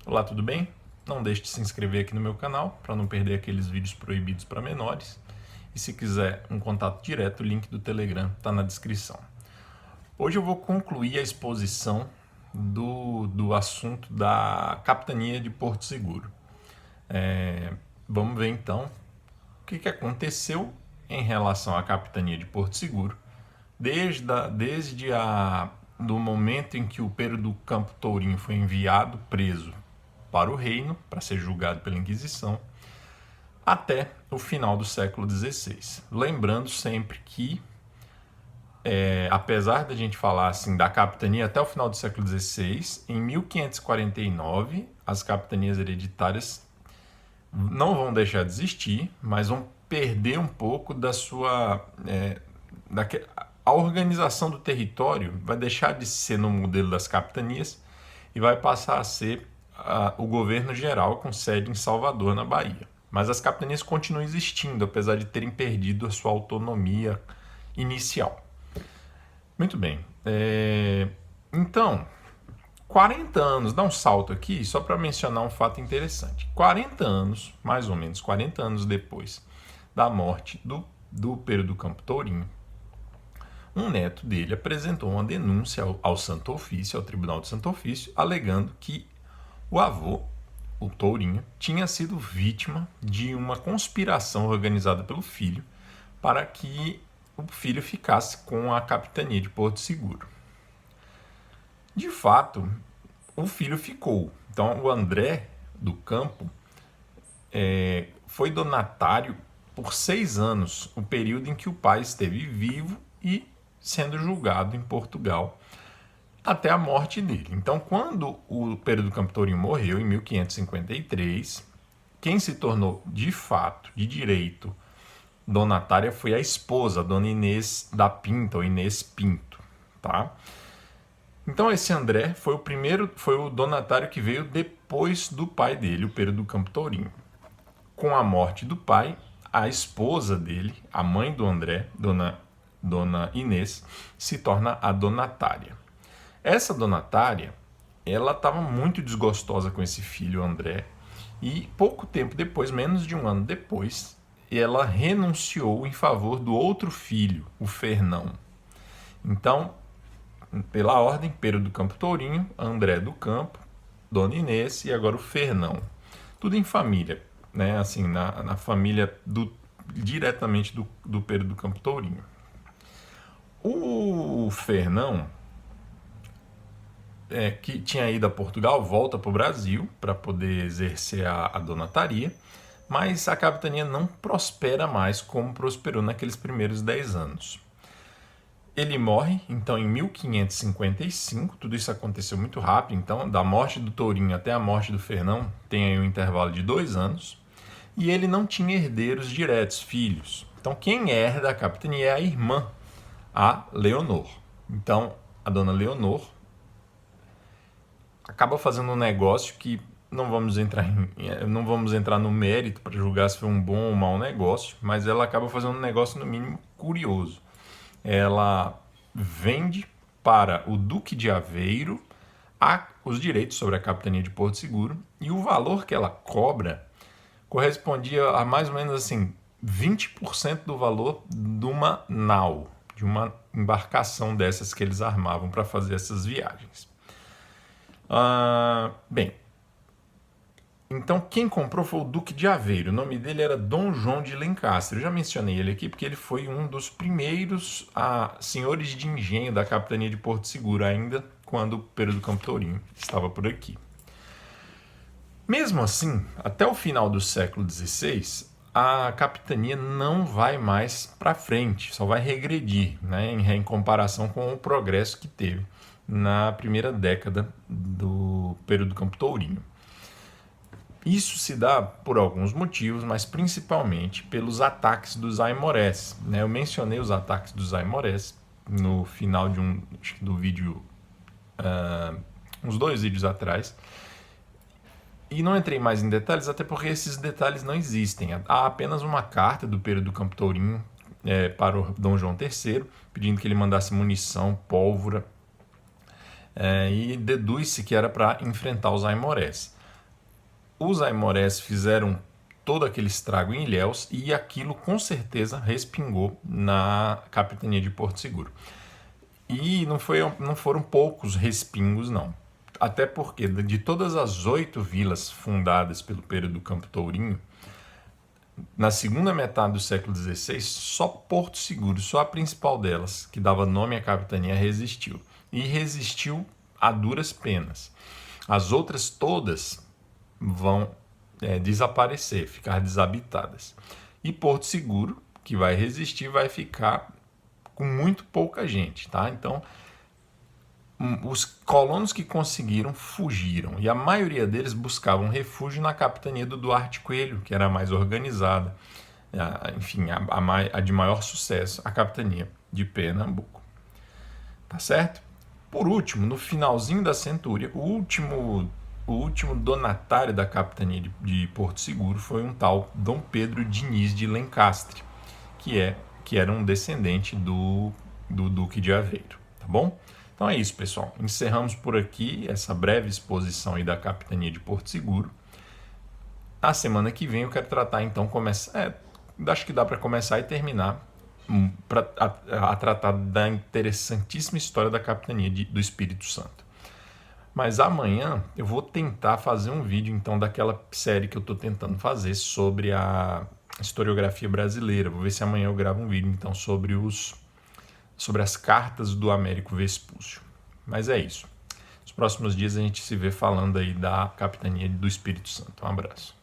Olá, tudo bem? Não deixe de se inscrever aqui no meu canal para não perder aqueles vídeos proibidos para menores. E se quiser um contato direto, o link do Telegram está na descrição. Hoje eu vou concluir a exposição do assunto da Capitania de Porto Seguro. Vamos ver então o que aconteceu em relação à Capitania de Porto Seguro desde do momento em que o Pero do Campo Tourinho foi enviado preso para o reino, para ser julgado pela Inquisição, até o final do século XVI. Lembrando sempre que, apesar da gente falar assim, da capitania até o final do século XVI, em 1549, as capitanias hereditárias não vão deixar de existir, mas vão perder um pouco da sua... a organização do território vai deixar de ser no modelo das capitanias e vai passar a ser o governo geral com sede em Salvador, na Bahia. Mas as capitanias continuam existindo, apesar de terem perdido a sua autonomia inicial. Muito bem. Então, 40 anos, dá um salto aqui, só para mencionar um fato interessante. 40 anos, mais ou menos 40 anos depois da morte do Pero do Campo Tourinho, um neto dele apresentou uma denúncia ao Santo Ofício, ao Tribunal do Santo Ofício, alegando que o avô, o Tourinho, tinha sido vítima de uma conspiração organizada pelo filho para que o filho ficasse com a capitania de Porto Seguro. De fato, o filho ficou. Então, o André do Campo foi donatário por 6 anos, o período em que o pai esteve vivo e sendo julgado em Portugal até a morte dele. Então, quando o Pero do Campo Tourinho morreu, em 1553, quem se tornou, de fato, de direito, donatária foi a esposa, a Dona Inês da Pinta, ou Inês Pinto. Tá? Então, esse André foi o donatário que veio depois do pai dele, o Pero do Campo Tourinho. Com a morte do pai, a esposa dele, a mãe do André, Dona Inês, se torna a donatária. Essa donatária, ela estava muito desgostosa com esse filho, André, e pouco tempo depois, menos de um ano depois, ela renunciou em favor do outro filho, o Fernão. Então, pela ordem, Pero do Campo Tourinho, André do Campo, Dona Inês e agora o Fernão. Tudo em família, né? Assim, na família diretamente do Pero do Campo Tourinho. O Fernão, que tinha ido a Portugal, volta para o Brasil para poder exercer a donataria, mas a capitania não prospera mais como prosperou naqueles primeiros 10 anos. Ele morre, então, em 1555, tudo isso aconteceu muito rápido, então, da morte do Tourinho até a morte do Fernão, tem aí um intervalo de 2 anos, e ele não tinha herdeiros diretos, filhos. Então, quem herda a capitania é a irmã, a Leonor. Então, a dona Leonor acaba fazendo um negócio que não vamos entrar no mérito para julgar se foi um bom ou mau negócio, mas ela acaba fazendo um negócio, no mínimo, curioso. Ela vende para o Duque de Aveiro os direitos sobre a capitania de Porto Seguro, e o valor que ela cobra correspondia a mais ou menos assim 20% do valor de uma nau, de uma embarcação dessas que eles armavam para fazer essas viagens. Bem, então quem comprou foi o Duque de Aveiro. O nome dele era Dom João de Lencastre. Eu já mencionei ele aqui porque ele foi um dos primeiros senhores de engenho da capitania de Porto Seguro, ainda quando o Pero do Campo Tourinho estava por aqui. Mesmo assim, até o final do século XVI, a capitania não vai mais para frente, só vai regredir, né, em comparação com o progresso que teve na primeira década do Pero do Campo Tourinho. Isso se dá por alguns motivos, mas principalmente pelos ataques dos aimorés. Eu mencionei os ataques dos aimorés no final do vídeo, uns 2 vídeos atrás, e não entrei mais em detalhes, até porque esses detalhes não existem. Há apenas uma carta do Pero do Campo Tourinho para o Dom João III, pedindo que ele mandasse munição, pólvora, e deduz-se que era para enfrentar os aimorés. os aimorés fizeram todo aquele estrago em Ilhéus e aquilo com certeza respingou na capitania de Porto Seguro. E não foram poucos respingos, não. Até porque de todas as 8 vilas fundadas pelo período do Campo Tourinho, na segunda metade do século XVI, só Porto Seguro, só a principal delas, que dava nome à capitania, resistiu. E resistiu a duras penas. As outras todas vão desaparecer, ficar desabitadas. E Porto Seguro, que vai resistir, vai ficar com muito pouca gente, tá? Então, os colonos que conseguiram fugiram, e a maioria deles buscavam refúgio na capitania do Duarte Coelho, que era a mais organizada, enfim, a de maior sucesso, a capitania de Pernambuco. Tá certo? Por último, no finalzinho da centúria, o último donatário da capitania de Porto Seguro foi um tal Dom Pedro Diniz de Lencastre, que era um descendente do Duque de Aveiro, tá bom? Então é isso, pessoal. Encerramos por aqui essa breve exposição aí da capitania de Porto Seguro. Na semana que vem eu quero tratar, então, acho que dá para começar e terminar a tratar da interessantíssima história da capitania do Espírito Santo. Mas amanhã eu vou tentar fazer um vídeo, então, daquela série que eu estou tentando fazer sobre a historiografia brasileira. Vou ver se amanhã eu gravo um vídeo, então, sobre as cartas do Américo Vespúcio. Mas é isso. Nos próximos dias a gente se vê falando aí da capitania do Espírito Santo. Um abraço.